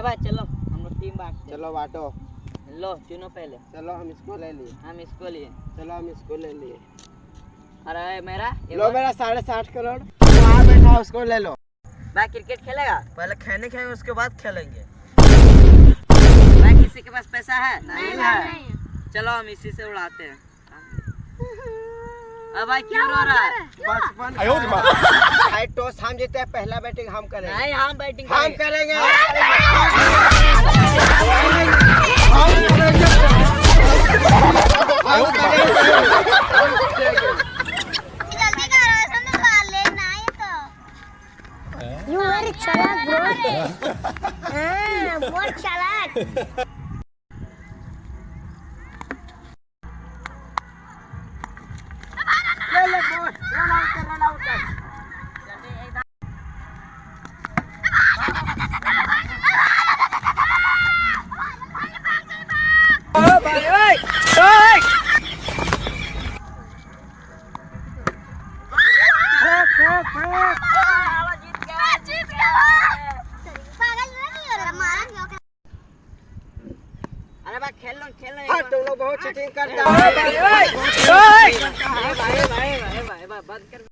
अरे भाई चलो हम लोग टीम बांटते हैं। चलो बांटो। लो चुनो पहले। चलो हम इसको ले लिए। हम इसको लिए। चलो हम इसको ले लिए। अरे मेरा लो मेरा 60.5 करोड़। वहाँ बैठा उसको ले लो। भाई क्रिकेट खेलेगा? पहले खेलने खेलेंगे उसके बाद खेलेंगे। भाई किसी के पास पैसा है? नहीं है। चलो हम इसी से उड़ाते हैं। अब भाई क्यों रो रहा है? बचपन भाई टॉस हम जीते हैं, पहला बैटिंग हम करेंगे। नहीं हम बैटिंग हम करेंगे। You very chalak bro. बहुत चालाक. अरे भाई खेल लो तुम लोग बहुत चीटिंग करते हो। भाई बंद कर।